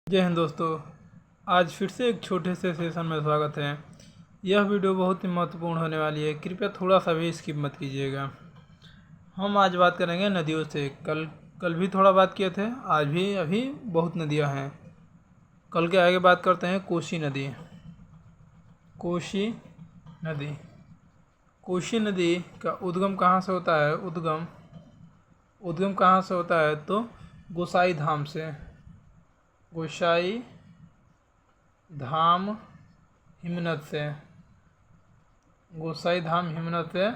जय हिंद दोस्तों। आज फिर से एक छोटे से सेशन में स्वागत है। यह वीडियो बहुत ही महत्वपूर्ण होने वाली है, कृपया थोड़ा सा भी स्किप मत कीजिएगा। हम आज बात करेंगे नदियों से। कल भी थोड़ा बात किए थे, आज भी अभी बहुत नदियां हैं। कल के आगे बात करते हैं कोसी नदी। कोसी नदी कोसी नदी का उद्गम कहाँ से होता है? उद्गम कहाँ से होता है? तो गोसाई धाम से। गोसाई धाम हिमनद से। गोसाई धाम हिमनद से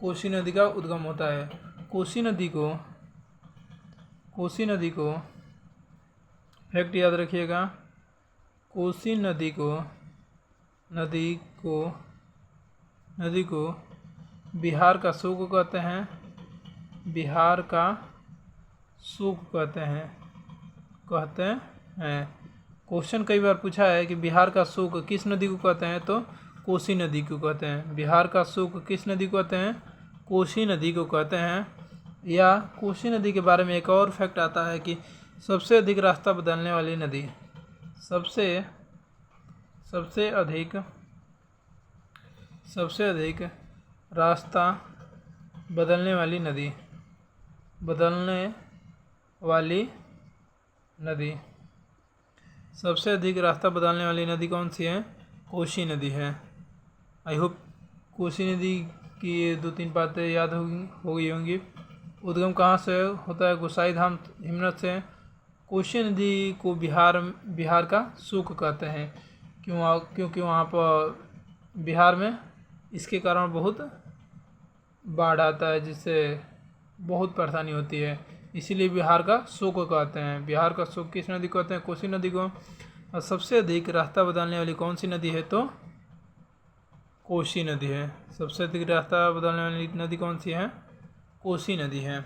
कोसी नदी का उद्गम होता है। कोसी नदी को फैक्ट याद रखिएगा। कोसी नदी को बिहार का सूख कहते हैं। बिहार का सूख कहते हैं। क्वेश्चन कई बार पूछा है कि बिहार का सूख किस नदी को कहते हैं? तो कोसी नदी को कहते हैं। बिहार का सूख किस नदी को कहते हैं? कोसी नदी को कहते हैं। या कोसी नदी के बारे में एक और फैक्ट आता है कि सबसे अधिक रास्ता बदलने वाली नदी। सबसे अधिक रास्ता बदलने वाली नदी। सबसे अधिक रास्ता बदलने वाली नदी कौन सी है? कोसी नदी है। आई होप कोसी नदी की ये 2-3 बातें याद हो गई होंगी। उद्गम कहाँ से होता है? गोसाई धाम हिमनद से। कोसी नदी को बिहार का सूख कहते हैं। क्योंकि वहाँ पर बिहार में इसके कारण बहुत बाढ़ आता है, जिससे बहुत परेशानी होती है, इसीलिए बिहार का सूख कहते हैं। बिहार का सूख किस नदी को कहते हैं? कोसी नदी को। और सबसे अधिक रास्ता बदलने वाली कौन सी नदी है? तो कोसी नदी है। सबसे अधिक रास्ता बदलने वाली नदी कौन सी है? कोसी नदी है।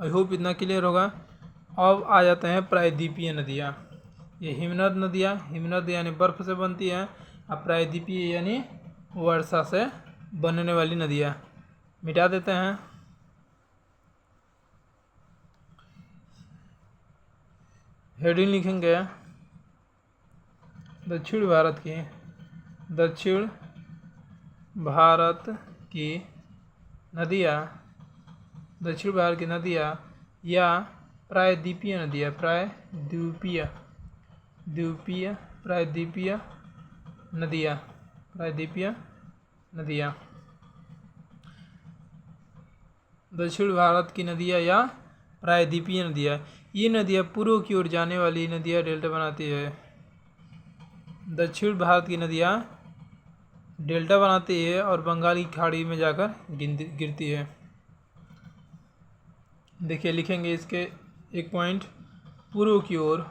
आई होप इतना क्लियर होगा। अब आ जाते हैं प्रायद्वीपीय नदियाँ। ये हिमनद यानी बर्फ़ से बनती है, और प्रायद्वीपीय यानी वर्षा से बनने वाली नदियाँ। मिटा देते हैं। हेडिंग लिखेंगे दक्षिण भारत की नदियाँ या प्रायद्वीपीय नदियाँ। दक्षिण भारत की नदियाँ या प्रायद्वीपीय नदियाँ। ये नदियाँ पूर्व की ओर जाने वाली नदियाँ डेल्टा बनाती है। दक्षिण भारत की नदियाँ डेल्टा बनाती है और बंगाल की खाड़ी में जाकर गिरती है। देखिए, लिखेंगे इसके एक पॉइंट। पूर्व की ओर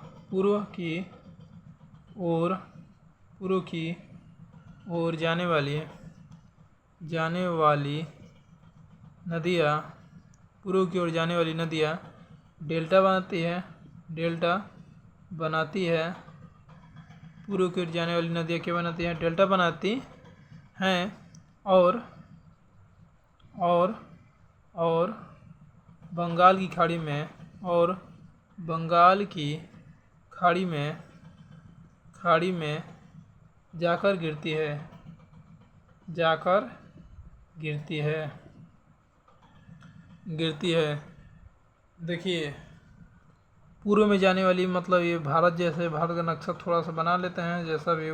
जाने वाली नदियाँ डेल्टा बनाती है। पूर्व की ओर जाने वाली नदियाँ क्या बनाती हैं? डेल्टा बनाती हैं और बंगाल की खाड़ी में जाकर गिरती है। देखिए, पूर्व में जाने वाली मतलब ये भारत का नक्शा थोड़ा सा बना लेते हैं, जैसा भी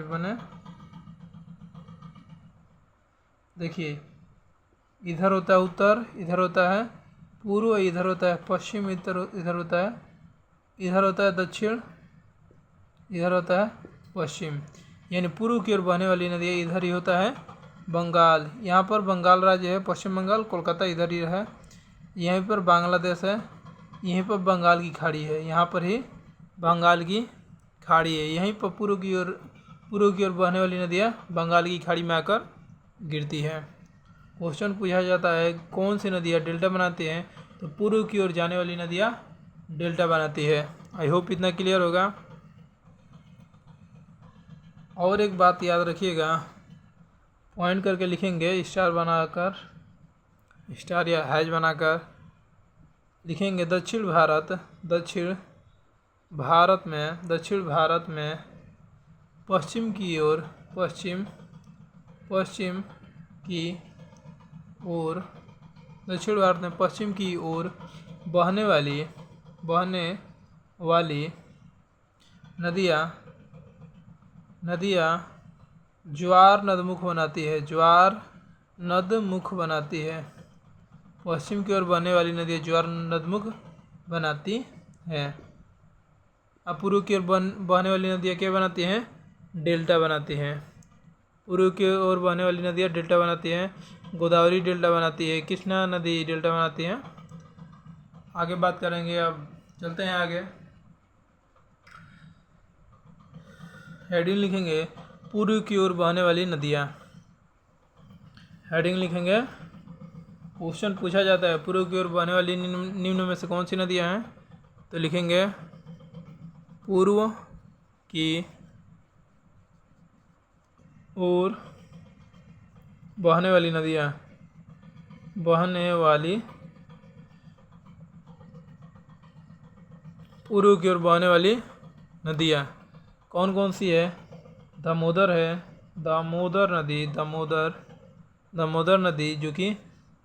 बने। देखिए, इधर होता है उत्तर, इधर होता है पूर्व, इधर होता है पश्चिम, इधर होता है दक्षिण, इधर होता है पश्चिम। यानी पूर्व की ओर बहने वाली नदी इधर ही होता है बंगाल। यहाँ पर बंगाल राज्य है, पश्चिम बंगाल, कोलकाता इधर ही है। यहीं पर बांग्लादेश है, यहीं पर बंगाल की खाड़ी है, यहाँ पर ही बंगाल की खाड़ी है। यहीं पर पूर्व की ओर बहने वाली नदियाँ बंगाल की खाड़ी में आकर गिरती है। क्वेश्चन पूछा जाता है कौन सी नदियाँ डेल्टा बनाती हैं? तो पूर्व की ओर जाने वाली नदियाँ डेल्टा बनाती है। आई होप इतना क्लियर होगा। और एक बात याद रखिएगा, पॉइंट करके लिखेंगे, स्टार या हैश बनाकर। लिखेंगे दक्षिण भारत में पश्चिम की ओर दक्षिण भारत में पश्चिम की ओर बहने वाली नदियाँ ज्वार नदमुख बनाती है। पश्चिम की ओर बहने वाली नदियाँ ज्वार नदमुख बनाती हैं। अब पूर्व की ओर बहने वाली नदियाँ क्या बनाती हैं? डेल्टा बनाती हैं। पूर्व की ओर बहने वाली नदियाँ डेल्टा बनाती हैं। गोदावरी डेल्टा बनाती है, कृष्णा नदी डेल्टा बनाती है। आगे बात करेंगे, अब चलते हैं आगे। हेडिंग लिखेंगे पूर्व की ओर बहने वाली नदियाँ। हेडिंग लिखेंगे, क्वेश्चन पूछा जाता है पूर्व की ओर बहने वाली निम्न में से कौन सी नदियाँ हैं? तो लिखेंगे पूर्व की ओर बहने वाली नदियाँ। पूर्व की ओर बहने वाली नदियाँ कौन कौन सी है? दामोदर है, दामोदर नदी जो कि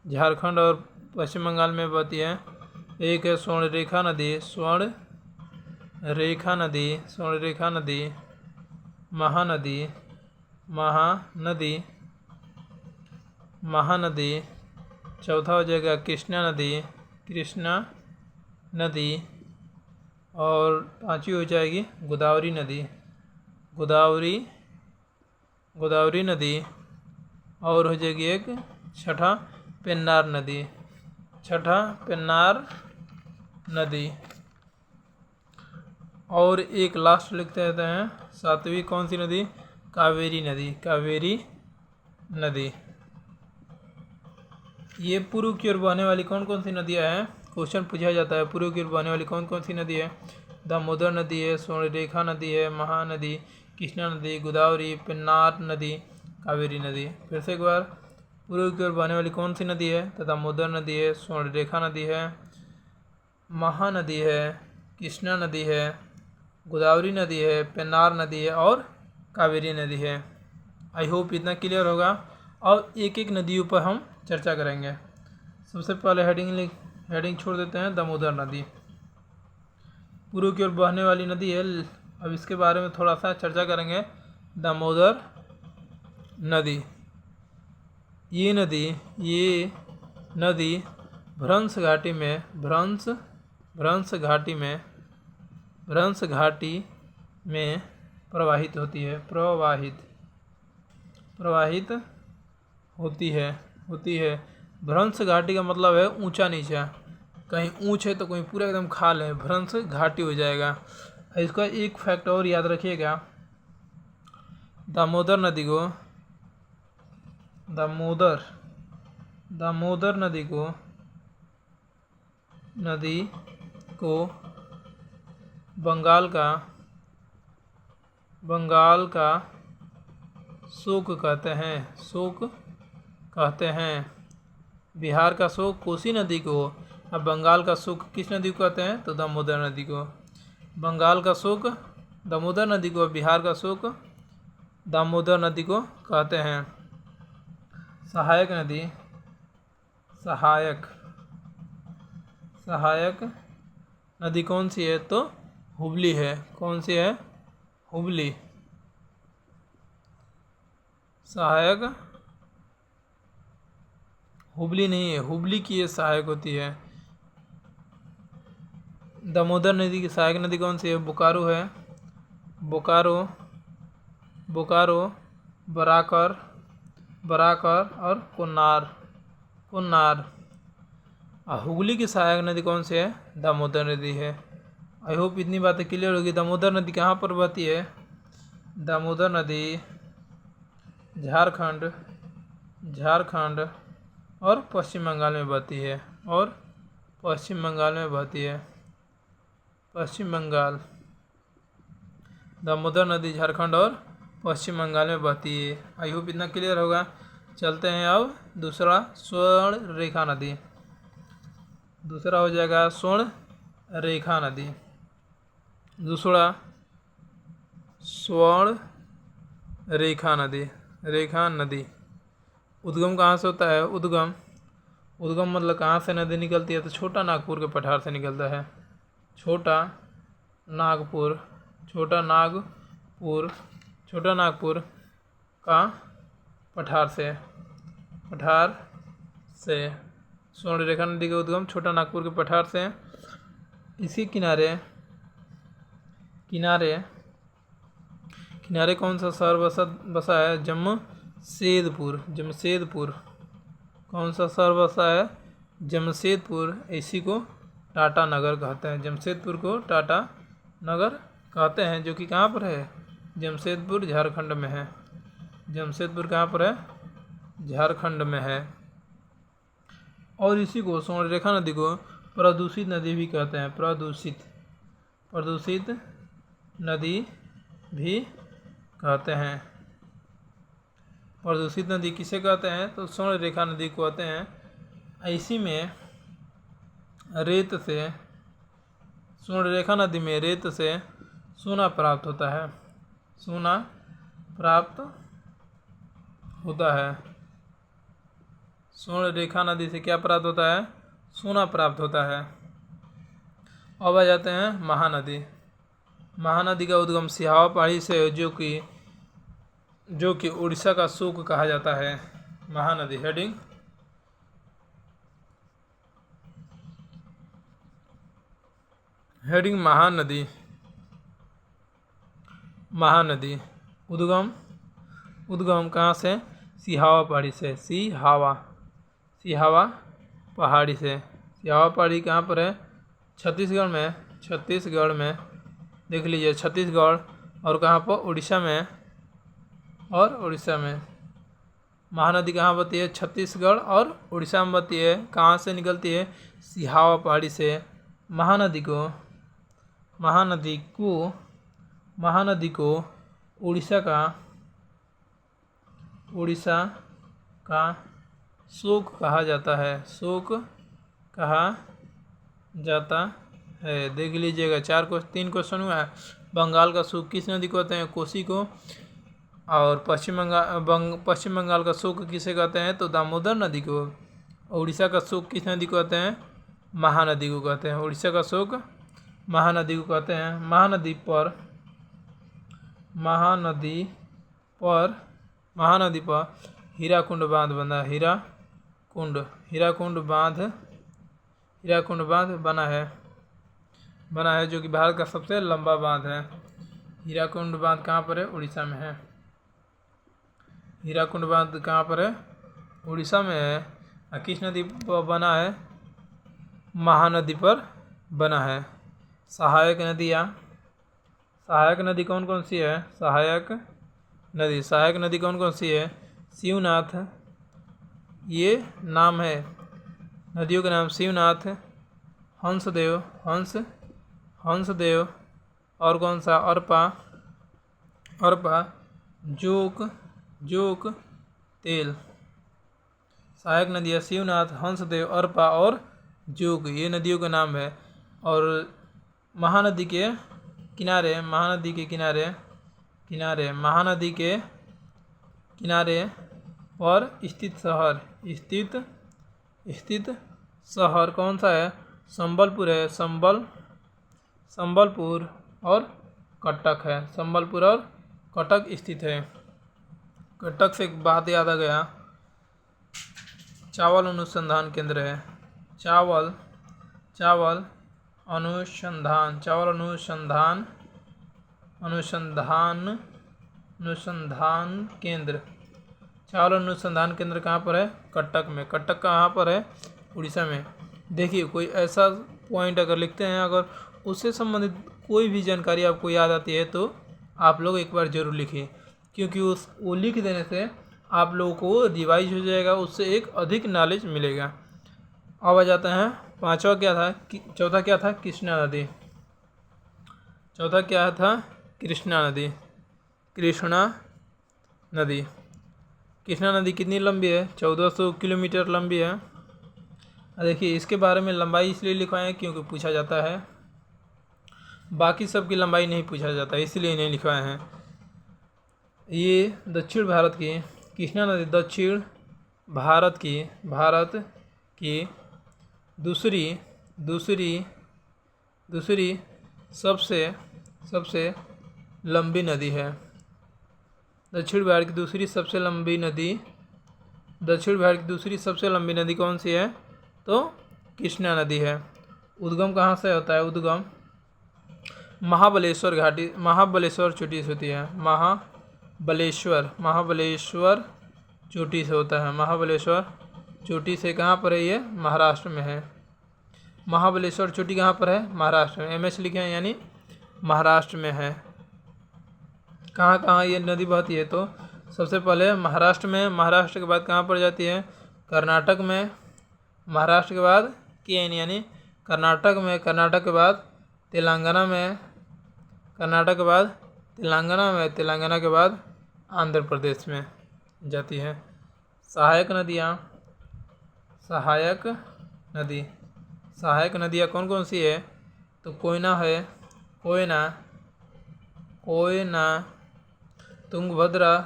झारखंड और पश्चिम बंगाल में बहती है। एक है स्वर्णरेखा नदी, महानदी। चौथा हो जाएगा कृष्णा नदी। और पांचवी हो जाएगी गोदावरी नदी। और हो जाएगी एक छठा पेन्नार नदी। और एक लास्ट लिखते हैं, सातवीं कौन सी नदी? कावेरी नदी। ये पूर्व की ओर बहने वाली कौन कौन सी नदियाँ हैं? क्वेश्चन पूछा जाता है पूर्व की ओर बहने वाली कौन कौन सी नदी है? दामोदर नदी है, स्वर्णरेखा नदी है, महानदी, कृष्णा नदी, गोदावरी, पेन्नार नदी, कावेरी नदी। फिर से एक बार, पूर्व की ओर बहने वाली कौन सी नदी है? तो दामोदर नदी है, स्वर्णरेखा नदी है, महानदी है, कृष्णा नदी है, गोदावरी नदी है, पेन्नार नदी है और कावेरी नदी है। आई होप इतना क्लियर होगा। अब एक एक नदियों पर हम चर्चा करेंगे। सबसे पहले हेडिंग छोड़ देते हैं, दामोदर नदी पूर्व की ओर बहने वाली नदी है। अब इसके बारे में थोड़ा सा चर्चा करेंगे। दामोदर नदी, ये नदी भ्रंश घाटी में प्रवाहित होती है। भ्रंश घाटी का मतलब है ऊंचा नीचा, कहीं ऊंच है तो कहीं पूरा एकदम खाल है, भ्रंश घाटी हो जाएगा। इसका एक फैक्ट और याद रखिएगा, दामोदर नदी को बंगाल का शोक कहते हैं। बिहार का शोक कोसी नदी को, अब बंगाल का शोक किस नदी को कहते हैं? तो दामोदर नदी को। बंगाल का शोक दामोदर नदी को, बिहार का शोक दामोदर नदी को कहते हैं। सहायक नदी कौन सी है? तो हुबली है। कौन सी है? हुबली। सहायक हुबली नहीं है, हुबली की ये सहायक होती है। दामोदर नदी की सहायक नदी कौन सी है? बोकारो है, बोकारो, बराकर और कुन्नार। हुगली की सहायक नदी कौन सी है? दामोदर नदी है। आई होप इतनी बातें क्लियर होगी। दामोदर नदी कहाँ पर बहती है? दामोदर नदी झारखंड और पश्चिम बंगाल में बहती है। दामोदर नदी झारखंड और पश्चिम बंगाल में बहती है। आई होप इतना क्लियर होगा। चलते हैं अब दूसरा, स्वर्णरेखा नदी। दूसरा हो जाएगा स्वर्ण रेखा नदी। दूसरा स्वर्ण रेखा नदी, रेखा नदी। उद्गम कहाँ से होता है? उद्गम मतलब कहाँ से नदी निकलती है? तो छोटा नागपुर के पठार से निकलता है। छोटा नागपुर का पठार से स्वर्ण रेखा नदी का उद्गम छोटा नागपुर के पठार से। इसी किनारे कौन सा शहर बसा है? जमशेदपुर। कौन सा शहर बसा है? जमशेदपुर। इसी को टाटा नगर कहते हैं। जमशेदपुर को टाटा नगर कहते हैं, जो कि कहाँ पर है? जमशेदपुर झारखंड में है। जमशेदपुर कहाँ पर है? झारखंड में है। और इसी को स्वर्ण रेखा नदी को प्रदूषित नदी भी कहते हैं। प्रदूषित नदी भी कहते हैं। प्रदूषित नदी किसे कहते हैं? तो स्वर्ण रेखा नदी को कहते हैं। इसी में रेत से, स्वर्ण रेखा नदी में रेत से सोना प्राप्त होता है। स्वर्ण रेखा नदी से क्या प्राप्त होता है? सोना प्राप्त होता है। अब आ जाते हैं महानदी। महानदी का उद्गम सिहावा पहाड़ी से, जो कि उड़ीसा का शोक कहा जाता है। महानदी हेडिंग महानदी उद्गम कहाँ से? सिहावा पहाड़ी से। सिहावा पहाड़ी से। सिहावा पहाड़ी कहाँ पर है? छत्तीसगढ़ में। देख लीजिए, छत्तीसगढ़। और कहाँ पर? उड़ीसा में। महानदी कहाँ बहती है? छत्तीसगढ़ और उड़ीसा में बहती है। कहाँ से निकलती है? सिहावा पहाड़ी से। महानदी को उड़ीसा का शोक कहा जाता है। देख लीजिएगा, 3 क्वेश्चन हुआ है। बंगाल का शोक किस नदी को कहते हैं? कोसी को। और पश्चिम बंगाल का शोक किसे कहते हैं? तो दामोदर नदी को। उड़ीसा का शोक किस नदी को कहते हैं? महानदी को कहते हैं। उड़ीसा का शोक महानदी को कहते हैं। महानदी पर हीराकुंड बांध बना है। हीराकुंड बांध बना है, जो कि भारत का सबसे लंबा बांध है। हीराकुंड बांध कहाँ पर है? उड़ीसा में है। हीराकुंड बांध कहाँ पर है? उड़ीसा में है। किस नदी पर बना है? महानदी पर बना है। सहायक नदी कौन कौन सी है? सहायक नदी कौन कौन सी है? शिवनाथ, ये नाम है नदियों के नाम। शिवनाथ, हंसदेव, और कौन सा? अर्पा, जोक, तेल। सहायक नदियाँ शिवनाथ, हंसदेव, अर्पा और जोग, ये नदियों के नाम है। और महानदी के किनारे पर स्थित शहर कौन सा है? संबलपुर है। संबलपुर और कटक है। संबलपुर और कटक स्थित है। कटक से एक बात याद आ गया, चावल अनुसंधान केंद्र है। चावल अनुसंधान केंद्र। चावल अनुसंधान केंद्र कहाँ पर है? कटक में। कटक कहाँ पर है? उड़ीसा में। देखिए, कोई ऐसा पॉइंट अगर लिखते हैं, अगर उससे संबंधित कोई भी जानकारी आपको याद आती है तो आप लोग एक बार ज़रूर लिखिए, क्योंकि वो लिख देने से आप लोगों को रिवाइज हो जाएगा, उससे एक अधिक नॉलेज मिलेगा। अब आ जाता है चौथा क्या था? कृष्णा नदी। चौथा क्या था? कृष्णा नदी कितनी लंबी है? 1400 किलोमीटर लंबी है। देखिए इसके बारे में लंबाई इसलिए लिखवाए हैं क्योंकि पूछा जाता है, बाकी सब की लंबाई नहीं पूछा जाता इसलिए इन्हें लिखवाए हैं। ये दक्षिण भारत की कृष्णा नदी दक्षिण भारत की दूसरी सबसे लंबी नदी है। दक्षिण भारत की दूसरी सबसे लंबी नदी कौन सी है? तो कृष्णा नदी है। उद्गम कहाँ से होता है? उद्गम महाबलेश्वर चोटी से होती है। महाबलेश्वर चोटी से होता है। महाबलेश्वर चोटी से कहाँ पर है? ये महाराष्ट्र में है। महाबलेश्वर चोटी कहाँ पर है? महाराष्ट्र में। MS लिखे हैं यानी महाराष्ट्र में है। कहाँ ये नदी बहती है? तो सबसे पहले महाराष्ट्र में, महाराष्ट्र के बाद कहाँ पर जाती है? कर्नाटक में। महाराष्ट्र के बाद केन यानी कर्नाटक में, कर्नाटक के बाद तेलंगाना में, कर्नाटक के बाद तेलंगाना में, तेलंगाना के बाद आंध्र प्रदेश में जाती है। सहायक नदियाँ कौन कौन सी है? तो कोयना है, कोयना, तुंगभद्रा,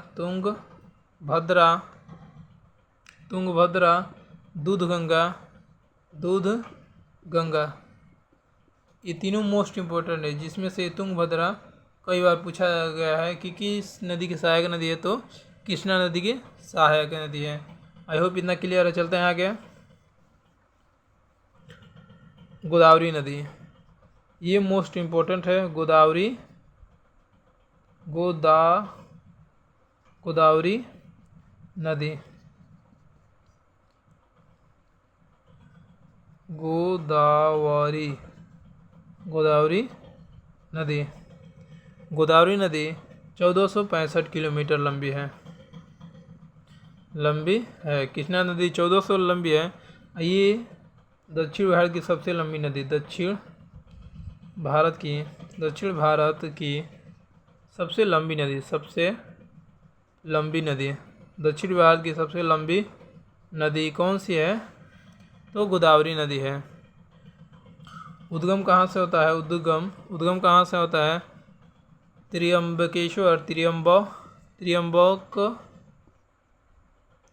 दूधगंगा। ये तीनों मोस्ट इम्पोर्टेंट है, जिसमें से तुंगभद्रा कई बार पूछा गया है कि किस नदी की सहायक नदी है? तो कृष्णा नदी की सहायक नदी है। आई होप इतना क्लियर है। चलते हैं आगे। गोदावरी नदी, ये मोस्ट इम्पोर्टेंट है। गोदावरी नदी, गोदावरी नदी 1465 किलोमीटर लंबी है। कृष्णा नदी 1400 लंबी है। ये दक्षिण भारत की सबसे लंबी नदी, दक्षिण भारत की सबसे लंबी नदी, दक्षिण भारत की सबसे लंबी नदी कौन सी है? तो गोदावरी नदी है। उद्गम कहाँ से होता है? उद्गम कहाँ से होता है?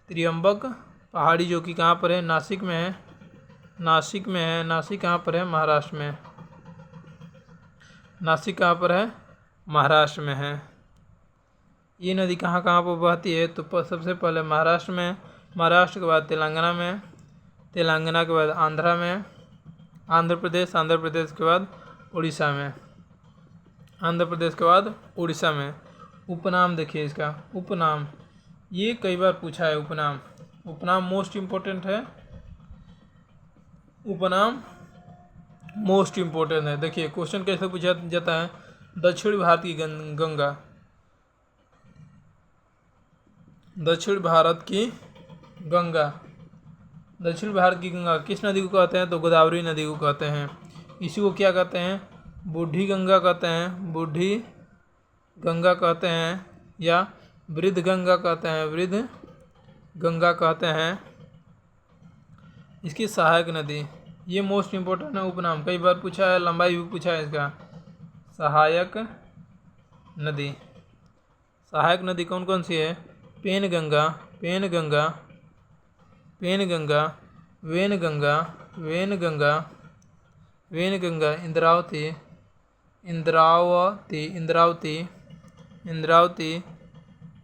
त्रियंबक पहाड़ी, जो कि कहाँ पर है? नासिक में है। नासिक कहाँ पर है? महाराष्ट्र में। नासिक कहाँ पर है? महाराष्ट्र में है। ये नदी कहाँ पर बहती है? तो सबसे पहले महाराष्ट्र में, महाराष्ट्र के बाद तेलंगाना में, तेलंगाना के बाद आंध्र में, आंध्र प्रदेश के बाद उड़ीसा में, उपनाम देखिए इसका, उपनाम ये कई बार पूछा है। उपनाम मोस्ट इम्पोर्टेंट है। देखिए क्वेश्चन कैसे पूछा जाता है? दक्षिण भारत की गंगा, दक्षिण भारत की गंगा किस नदी को कहते हैं? तो गोदावरी नदी को कहते हैं। इसी को क्या कहते हैं? बूढ़ी गंगा कहते हैं, या वृद्ध गंगा कहते हैं। इसकी सहायक नदी, ये मोस्ट इम्पोर्टेंट है। उपनाम कई बार पूछा है, लंबाई भी पूछा है इसका। सहायक नदी कौन कौन सी है? पेनगंगा, वेनगंगा, इंद्रावती,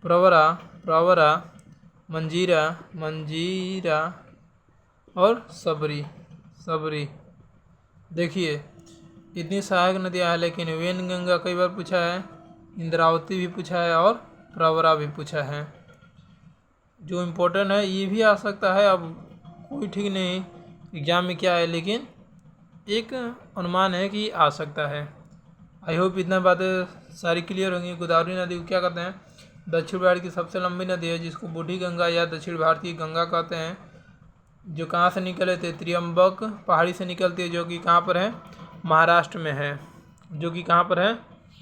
प्रवरा, मंजीरा और सबरी। देखिए इतनी सहायक नदियाँ हैं, लेकिन वेनगंगा कई बार पूछा है, इंद्रावती भी पूछा है और प्रवरा भी पूछा है। जो इम्पोर्टेंट है ये भी आ सकता है, अब कोई ठीक नहीं एग्ज़ाम में क्या है, लेकिन एक अनुमान है कि आ सकता है। आई होप इतना बातें सारी क्लियर होंगी। गोदावरी नदी को क्या कहते हैं? दक्षिण भारत की सबसे लंबी नदी है, जिसको बूढ़ी गंगा या दक्षिण भारत की गंगा कहते हैं। जो कहाँ से निकले थे? त्रियंबक पहाड़ी से निकलती है, जो कि कहाँ पर है? महाराष्ट्र में है।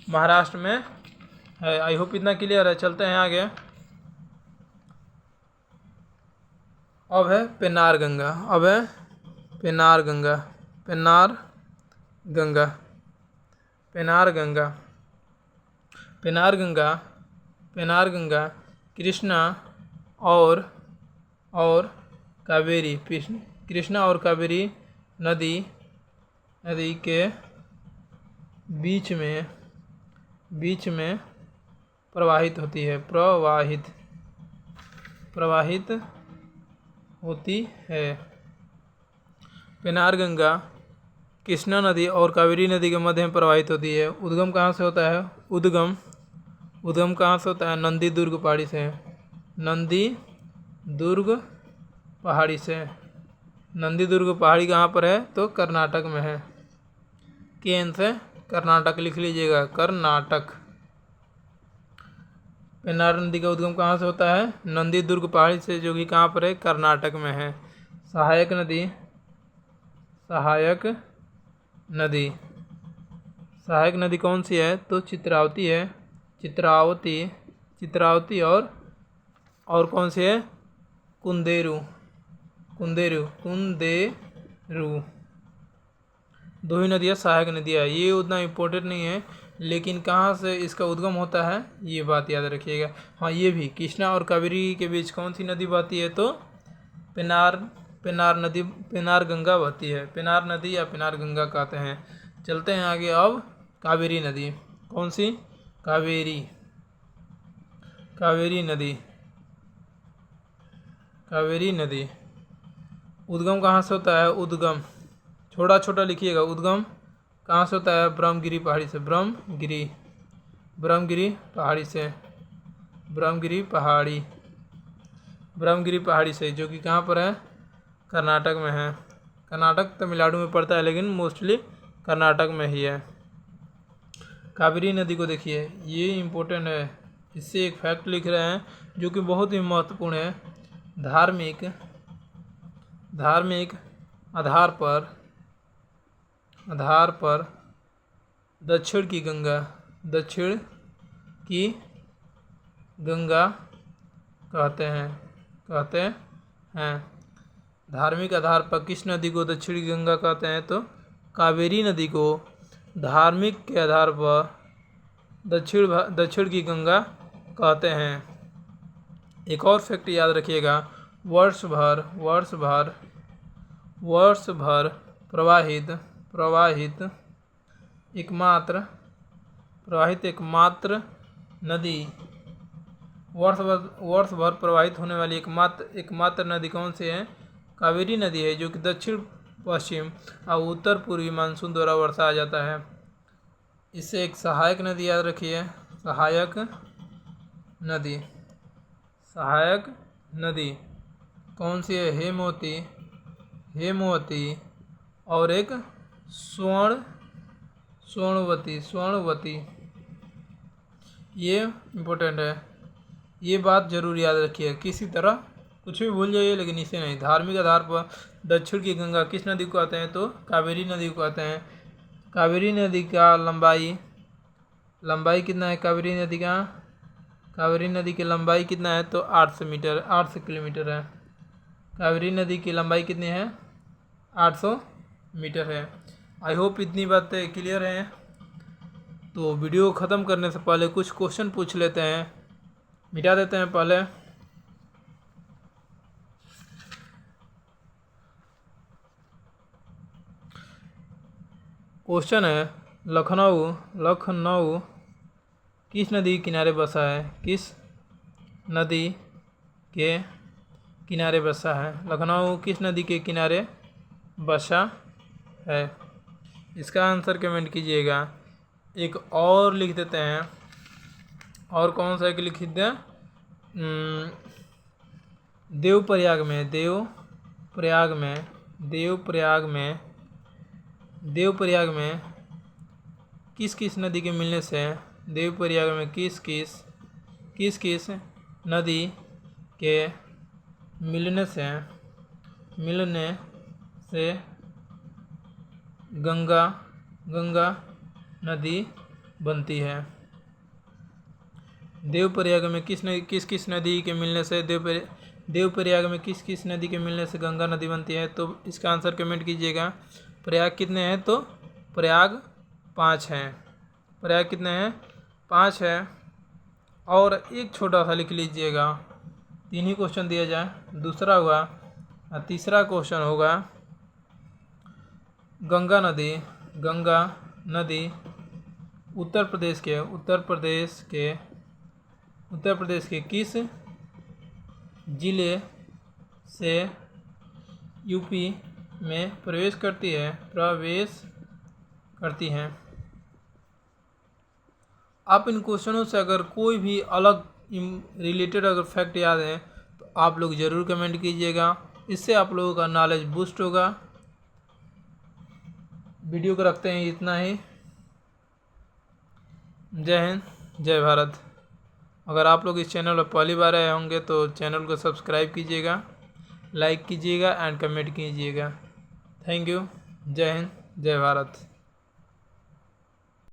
महाराष्ट्र में है। आई होप इतना क्लियर है। चलते हैं आगे। अब है Pennar Ganga. Penner Ganga, Penner Ganga, Penner Ganga, Penner Ganga, Penner Ganga Krishna और कावेरी, कृष्णा और कावेरी नदी के बीच में प्रवाहित होती है, प्रवाहित होती है। पेनार गंगा कृष्णा नदी और कावेरी नदी के मध्य में प्रवाहित होती है। उद्गम कहाँ से होता है? उद्गम कहाँ से होता है? नंदी दुर्ग पहाड़ी से। नंदी दुर्ग पहाड़ी से। नंदी दुर्ग पहाड़ी कहाँ पर है? तो कर्नाटक में है। केन से कर्नाटक लिख लीजिएगा, कर्नाटक। पेनार नदी का उद्गम कहाँ से होता है? नंदी दुर्ग पहाड़ी से, जो कि कहाँ पर है? कर्नाटक में है। सहायक नदी, सहायक नदी, सहायक नदी कौन सी है? तो चित्रावती है। चित्रावती, चित्रावती और कौन सी है? कुंदेरु, कुंदेरु, कुंदेरु। दो ही नदियाँ सहायक नदियाँ। ये उतना इम्पोर्टेंट नहीं है, लेकिन कहाँ से इसका उद्गम होता है ये बात याद रखिएगा। हाँ, ये भी कृष्णा और कावेरी के बीच कौन सी नदी बहती है? तो पेनार नदी, पेनार गंगा बहती है। पेनार नदी या पेनार गंगा कहते हैं। चलते हैं आगे। अब कावेरी नदी, कौन सी? कावेरी, कावेरी नदी, कावेरी नदी। उद्गम कहाँ से होता है? उद्गम छोटा छोटा लिखिएगा। उद्गम कहाँ से होता है? ब्रह्मगिरी पहाड़ी से। ब्रह्मगिरी, ब्रह्मगिरी पहाड़ी से, ब्रह्मगिरी पहाड़ी, ब्रह्मगिरी पहाड़ी से, जो कि कहाँ पर है? कर्नाटक में है। कर्नाटक तमिलनाडु में पड़ता है, लेकिन मोस्टली कर्नाटक में ही है। कावेरी नदी को देखिए, ये इम्पोर्टेंट है। इससे एक फैक्ट लिख रहे हैं जो कि बहुत ही महत्वपूर्ण है। धार्मिक आधार पर दक्षिण की गंगा कहते हैं। धार्मिक आधार पर किस नदी को दक्षिणी गंगा कहते हैं? तो कावेरी नदी को धार्मिक के आधार पर दक्षिण की गंगा कहते हैं। एक और फैक्ट याद रखिएगा। वर्ष भर प्रवाहित एकमात्र नदी, वर्ष भर प्रवाहित होने वाली एकमात्र नदी कौन सी है? कावेरी नदी है, जो कि दक्षिण पश्चिम और उत्तर पूर्वी मानसून द्वारा वर्षा आ जाता है। इससे एक सहायक नदी याद रखिए। सहायक नदी, सहायक नदी कौन सी है? हेमवती और एक स्वर्णवती। ये इम्पोर्टेंट है, ये बात जरूर याद रखिए। किसी तरह कुछ भी भूल जाइए, लेकिन इसे नहीं। धार्मिक आधार पर दक्षिण की गंगा किस नदी को कहते हैं? तो कावेरी नदी को कहते हैं। कावेरी नदी का लंबाई कितना है? कावेरी नदी की लंबाई कितना है? तो 800 किलोमीटर है। कावेरी नदी की लंबाई कितनी है? 800 मीटर है। आई होप इतनी बातें क्लियर हैं। तो वीडियो ख़त्म करने से पहले कुछ क्वेश्चन पूछ लेते हैं, मिटा देते हैं पहले। क्वेश्चन है, लखनऊ किस नदी के किनारे बसा है? किस नदी के किनारे बसा है? लखनऊ किस नदी के किनारे बसा है? इसका आंसर कमेंट कीजिएगा। एक और लिख देते हैं। और कौन सा एक लिख दें? देवप्रयाग में किस नदी के मिलने से? देवप्रयाग में किस नदी के मिलने से गंगा नदी बनती है? देवप्रयाग में किस नदी के मिलने से देवप्रयाग में किस किस नदी के मिलने से गंगा नदी बनती है? तो इसका आंसर कमेंट कीजिएगा। प्रयाग कितने हैं? तो प्रयाग 5 हैं। प्रयाग कितने हैं? 5 है। और एक छोटा सा लिख लीजिएगा, 3 ही क्वेश्चन दिया जाए। दूसरा होगा, तीसरा क्वेश्चन होगा, गंगा नदी उत्तर प्रदेश के किस जिले से यूपी में प्रवेश करती हैं? आप इन क्वेश्चनों से अगर कोई भी अलग रिलेटेड अगर फैक्ट याद है तो आप लोग ज़रूर कमेंट कीजिएगा, इससे आप लोगों का नॉलेज बूस्ट होगा। वीडियो को रखते हैं इतना ही। जय हिंद, जय भारत। अगर आप लोग इस चैनल पर पहली बार आए होंगे तो चैनल को सब्सक्राइब कीजिएगा, लाइक कीजिएगा एंड कमेंट कीजिएगा। Thank you. जय हिंद, जय भारत।